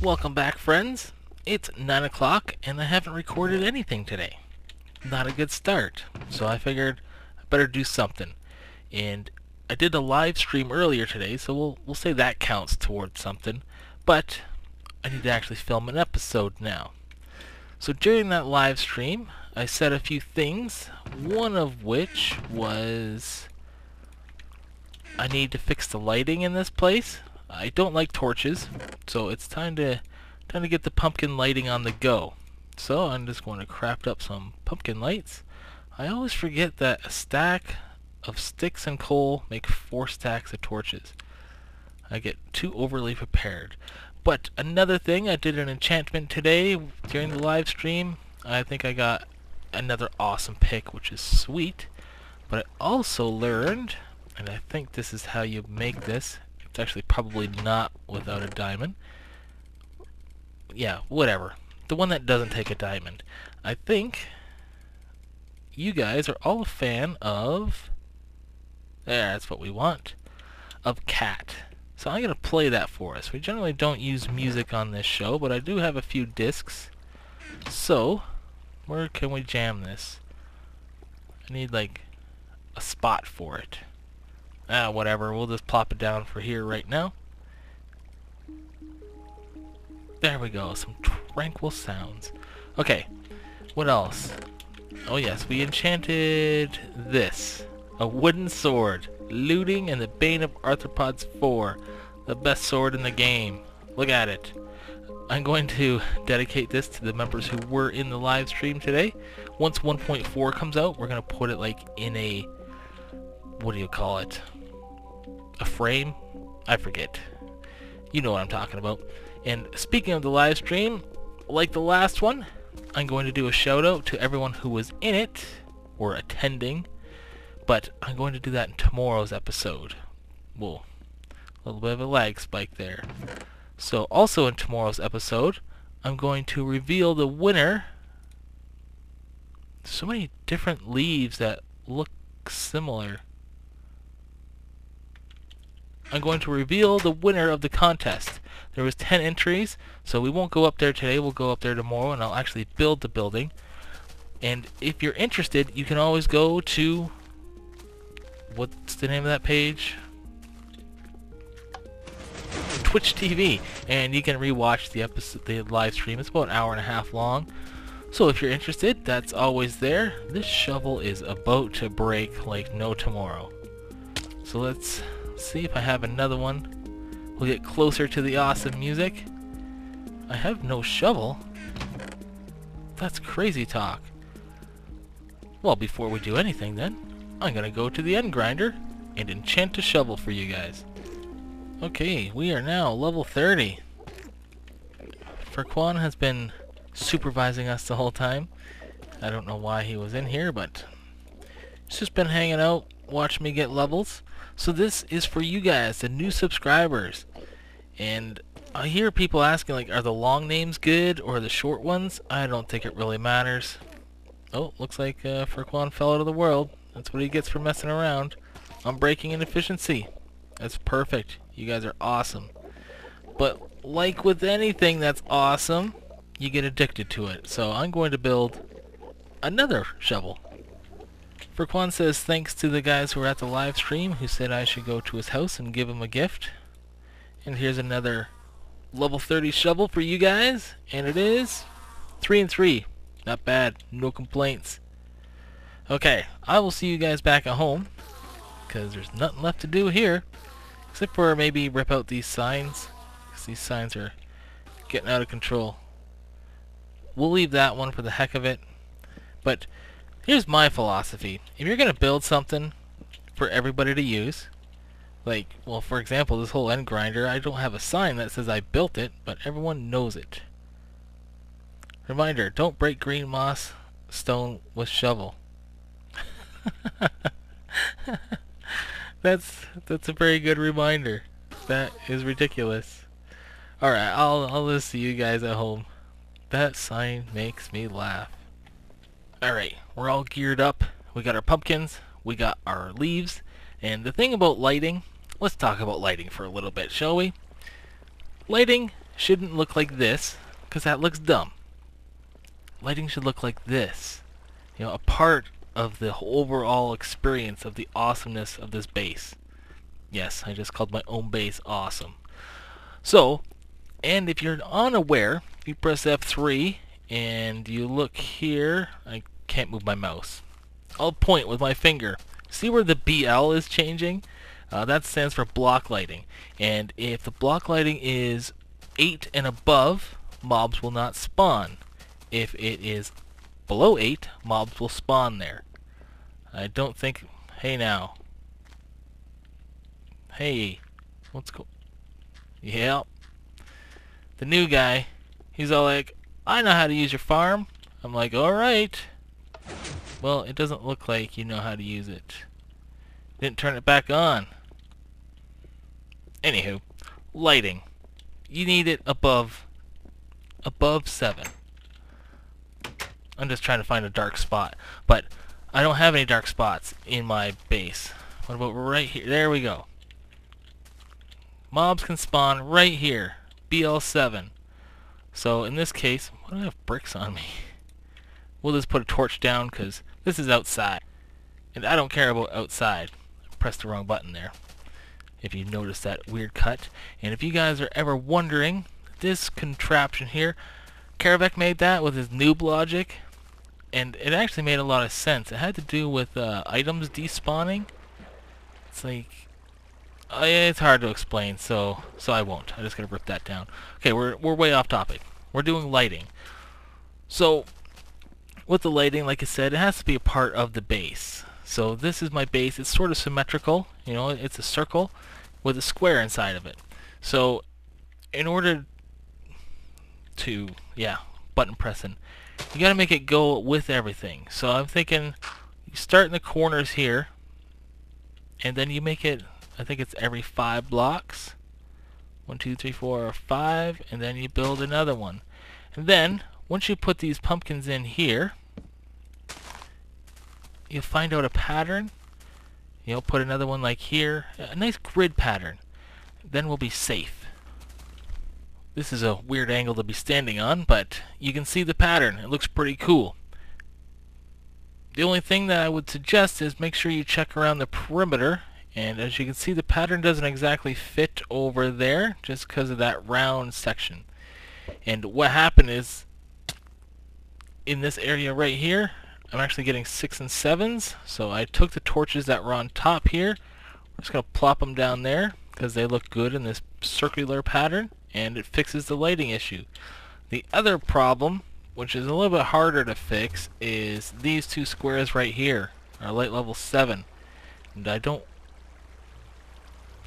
Welcome back, friends. It's 9 o'clock and I haven't recorded anything today. Not a good start. So I figured I better do something. And I did a live stream earlier today, so we'll say that counts towards something. But I need to actually film an episode now. So during that live stream, I said a few things, one of which was I need to fix the lighting in this place. I don't like torches, so it's time to get the pumpkin lighting on the go. So I'm just going to craft up some pumpkin lights. I always forget that a stack of sticks and coal make 4 stacks of torches. I get too overly prepared. But another thing, I did an enchantment today during the live stream. I think I got another awesome pick, which is sweet. But I also learned, and I think this is how you make this. It's actually probably not without a diamond. Yeah, whatever. The one that doesn't take a diamond. I think you guys are all a fan of... that's what we want. Of cat. So I'm going to play that for us. We generally don't use music on this show, but I do have a few discs. So, where can we jam this? I need like a spot for it. Whatever, we'll just plop it down for here right now. There we go, some tranquil sounds. Okay, what else? Oh yes, we enchanted this. A wooden sword. Looting and the Bane of Arthropods 4. The best sword in the game. Look at it. I'm going to dedicate this to the members who were in the live stream today. Once 1.4 comes out, we're going to put it like in a... what do you call it? A frame? I forget. You know what I'm talking about. And speaking of the live stream, like the last one, I'm going to do a shout out to everyone who was in it, or attending, but I'm going to do that in tomorrow's episode. Whoa, a little bit of a lag spike there. So also in tomorrow's episode, I'm going to reveal the winner. So many different leaves that look similar. I'm going to reveal the winner of the contest. There was 10 entries, so we won't go up there today, we'll go up there tomorrow and I'll actually build the building. And if you're interested, you can always go to... what's the name of that page? Twitch TV, and you can rewatch the episode, the live stream. It's about an hour and a half long. So if you're interested, that's always there. This shovel is about to break like no tomorrow. So let's see if I have another one. We'll get closer to the awesome music. I have no shovel. That's crazy talk. Well, before we do anything then, I'm gonna go to the end grinder and enchant a shovel for you guys. Okay, we are now level 30. Furquan has been supervising us the whole time. I don't know why he was in here, but he's just been hanging out, watching me get levels. So this is for you guys, the new subscribers. And I hear people asking, like, are the long names good or the short ones? I don't think it really matters. Oh, looks like Furquan fell out of the world. That's what he gets for messing around. I'm breaking inefficiency. That's perfect. You guys are awesome. But like with anything that's awesome, you get addicted to it. So I'm going to build another shovel. Furquan says thanks to the guys who were at the live stream who said I should go to his house and give him a gift. And here's another level 30 shovel for you guys. And it is 3 and 3. Not bad. No complaints. Okay, I will see you guys back at home, because there's nothing left to do here, except for maybe rip out these signs, because these signs are getting out of control. We'll leave that one for the heck of it, but here's my philosophy. If you're going to build something for everybody to use, like, well, for example, this whole end grinder, I don't have a sign that says I built it, but everyone knows it. Reminder, don't break green moss stone with shovel. That's a very good reminder. That is ridiculous. Alright, I'll just see you guys at home. That sign makes me laugh. Alright, we're all geared up. We got our pumpkins, we got our leaves, and the thing about lighting, let's talk about lighting for a little bit, shall we? Lighting shouldn't look like this, because that looks dumb. Lighting should look like this. You know, a part of the overall experience of the awesomeness of this base. Yes, I just called my own base awesome. So, and if you're unaware, you press F3 and you look here. I can't move my mouse. I'll point with my finger. See where the BL is changing? That stands for block lighting. And if the block lighting is 8 and above, mobs will not spawn. If it is below 8, mobs will spawn there. I don't think... Hey now. Hey. What's going... Yeah. The new guy, he's all like, I know how to use your farm. I'm like, alright. Well, it doesn't look like you know how to use it. Didn't turn it back on. Anywho, lighting. You need it above 7. I'm just trying to find a dark spot, but I don't have any dark spots in my base. What about right here? There we go. Mobs can spawn right here. BL7. So in this case, why do I have bricks on me? We'll just put a torch down because this is outside. And I don't care about outside. I pressed the wrong button there. If you notice that weird cut. And if you guys are ever wondering, this contraption here, Karavec made that with his noob logic. And it actually made a lot of sense. It had to do with items despawning. It's like... it's hard to explain, so I won't. I'm just gonna rip that down. Okay, we're way off topic. We're doing lighting. So with the lighting, like I said, it has to be a part of the base. So this is my base. It's sort of symmetrical. You know, it's a circle with a square inside of it. So in order to, yeah, button pressing, you gotta make it go with everything. So I'm thinking you start in the corners here, and then you make it, I think it's every 5 blocks. 1, 2, 3, 4, 5, and then you build another one. And then, once you put these pumpkins in here, you'll find out a pattern. You'll put another one like here, a nice grid pattern. Then we'll be safe. This is a weird angle to be standing on, but you can see the pattern. It looks pretty cool. The only thing that I would suggest is make sure you check around the perimeter. And as you can see, the pattern doesn't exactly fit over there just because of that round section. And what happened is, in this area right here, I'm actually getting 6 and 7s. So I took the torches that were on top here. I'm just going to plop them down there because they look good in this circular pattern. And it fixes the lighting issue. The other problem, which is a little bit harder to fix, is these 2 squares right here are light level 7. And I don't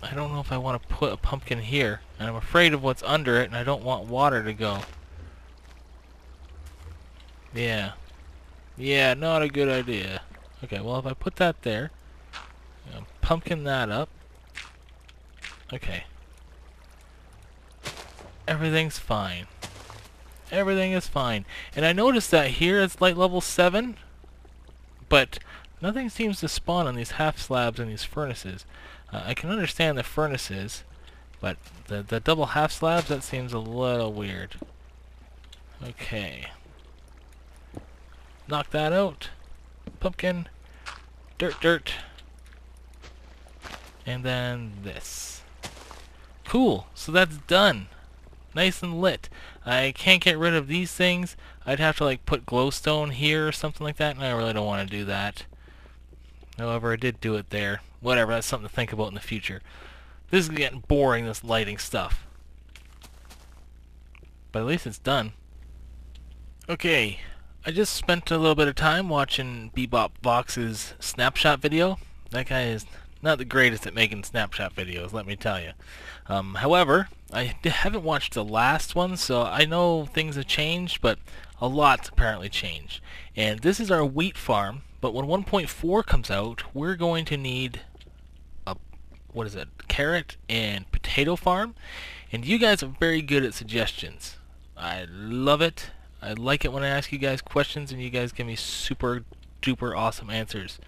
know if I want to put a pumpkin here, and I'm afraid of what's under it, and I don't want water to go. Yeah, not a good idea. Okay, well, if I put that there, pumpkin that up. Okay. Everything's fine. Everything is fine. And I noticed that here it's light level 7, but nothing seems to spawn on these half slabs and these furnaces. I can understand the furnaces, but the double half slabs, that seems a little weird. Okay. Knock that out. Pumpkin. Dirt. And then this. Cool. So that's done. Nice and lit. I can't get rid of these things. I'd have to like put glowstone here or something like that, and I really don't want to do that. However, I did do it there. Whatever, that's something to think about in the future. This is getting boring, this lighting stuff. But at least it's done. Okay, I just spent a little bit of time watching Bebop Vox's snapshot video. That guy is not the greatest at making snapshot videos, let me tell you. However, I haven't watched the last one, so I know things have changed, but a lot's apparently changed. And this is our wheat farm. But when 1.4 comes out, we're going to need a, carrot and potato farm. And you guys are very good at suggestions. I love it. I like it when I ask you guys questions and you guys give me super duper awesome answers.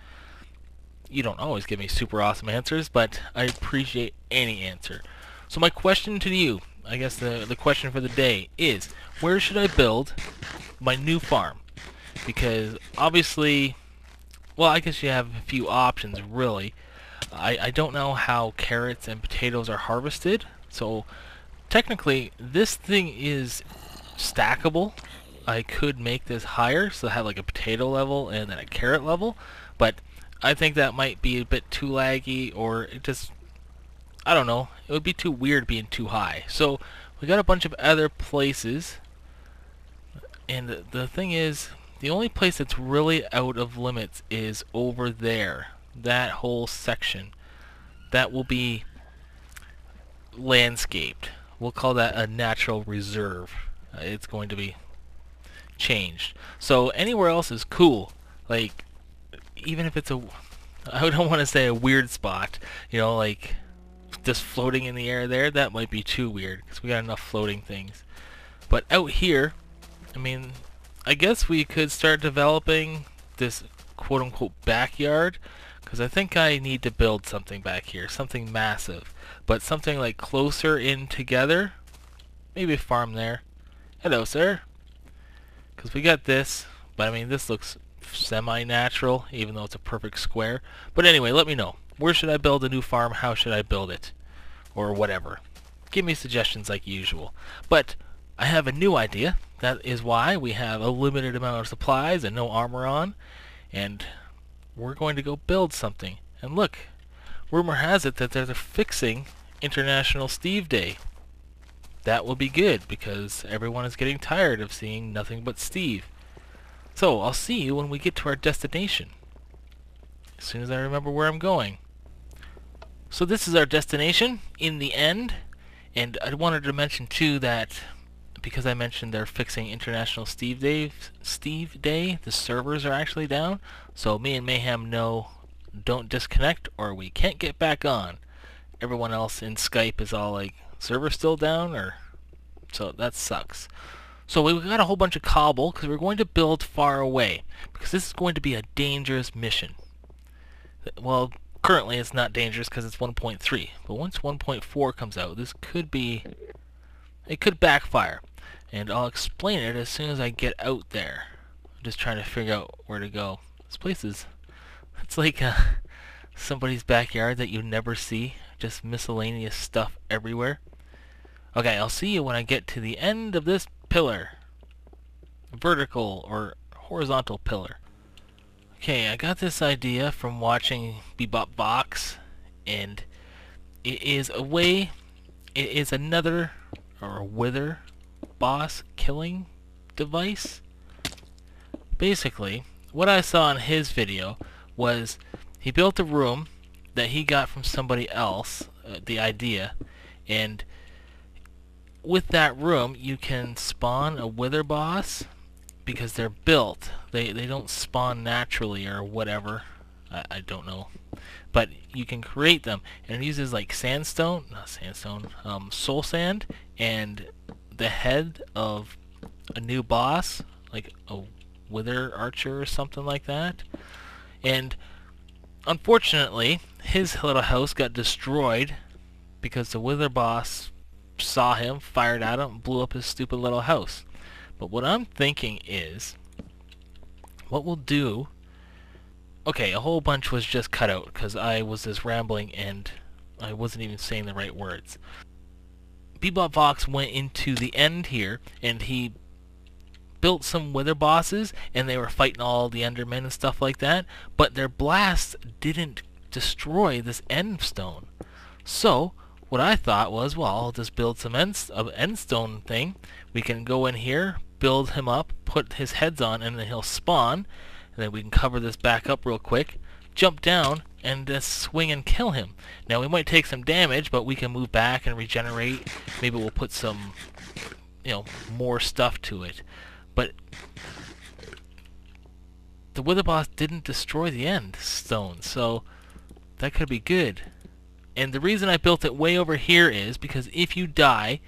You don't always give me super awesome answers, but I appreciate any answer. So my question to you, I guess the question for the day is, where should I build my new farm? Because obviously, well, I guess you have a few options really. I don't know how carrots and potatoes are harvested, so technically this thing is stackable. I could make this higher, so have like a potato level and then a carrot level, but I think that might be a bit too laggy, or it just, I don't know, it would be too weird being too high. So we got a bunch of other places, and the thing is, the only place that's really out of limits is over there. That whole section. That will be landscaped. We'll call that a natural reserve. It's going to be changed. So anywhere else is cool. Like, even if it's I don't want to say a weird spot, you know, like just floating in the air there, that might be too weird because we got enough floating things. But out here, I mean, I guess we could start developing this quote-unquote backyard, because I think I need to build something back here, something massive, but something like closer in together. Maybe a farm there. Hello, sir. Because we got this, but I mean, this looks semi-natural, even though it's a perfect square. But anyway, let me know. Where should I build a new farm? How should I build it? Or whatever. Give me suggestions like usual. But I have a new idea. That is why we have a limited amount of supplies and no armor on. And we're going to go build something. And look, rumor has it that they're fixing International Steve Day. That will be good, because everyone is getting tired of seeing nothing but Steve. So, I'll see you when we get to our destination. As soon as I remember where I'm going. So this is our destination, in the end. And I wanted to mention too that, because I mentioned they're fixing International Steve Day, the servers are actually down. So me and Mayhem know, don't disconnect or we can't get back on. Everyone else in Skype is all like, server still down, or so that sucks. So we got a whole bunch of cobble because we're going to build far away, because this is going to be a dangerous mission. Well, currently it's not dangerous because it's 1.3, but once 1.4 comes out, this could be, it could backfire, and I'll explain it as soon as I get out there. I'm just trying to figure out where to go. This place is, it's like somebody's backyard that you never see, just miscellaneous stuff everywhere. Okay, I'll see you when I get to the end of this pillar. Vertical or horizontal pillar. Okay, I got this idea from watching Bebop Vox, and it is a way, it is another, or a wither boss killing device. Basically, what I saw in his video was he built a room that he got from somebody else, the idea, and with that room you can spawn a wither boss, because they're built. They don't spawn naturally or whatever. I don't know. But you can create them, and it uses like sandstone, not sandstone, soul sand, and the head of a new boss, like a wither archer or something like that. And unfortunately, his little house got destroyed because the wither boss saw him, fired at him, and blew up his stupid little house. But what I'm thinking is, what we'll do, okay, a whole bunch was just cut out because I was just rambling and I wasn't even saying the right words. Bebop Vox went into the end here and he built some wither bosses, and they were fighting all the endermen and stuff like that, but their blasts didn't destroy this end stone. So what I thought was, well, I'll just build some end stone thing. We can go in here, build him up, put his heads on, and then he'll spawn, and then we can cover this back up real quick, jump down, and just swing and kill him. Now we might take some damage, but we can move back and regenerate. Maybe we'll put some, you know, more stuff to it. But the wither boss didn't destroy the end stone, so that could be good. And the reason I built it way over here is because if you die,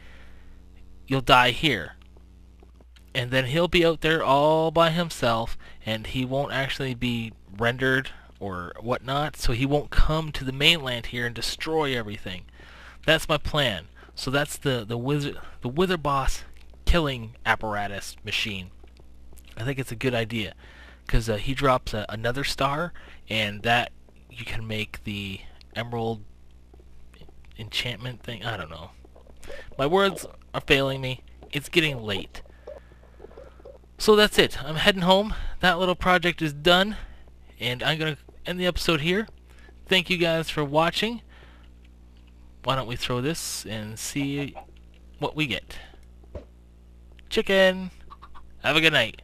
you'll die here. And then he'll be out there all by himself, and he won't actually be rendered or whatnot, so he won't come to the mainland here and destroy everything. That's my plan. So that's the Wither Boss killing apparatus machine. I think it's a good idea because he drops another star, and that you can make the emerald enchantment thing. I don't know. My words are failing me. It's getting late. So that's it. I'm heading home. That little project is done, and I'm going to end the episode here. Thank you guys for watching. Why don't we throw this and see what we get? Chicken! Have a good night.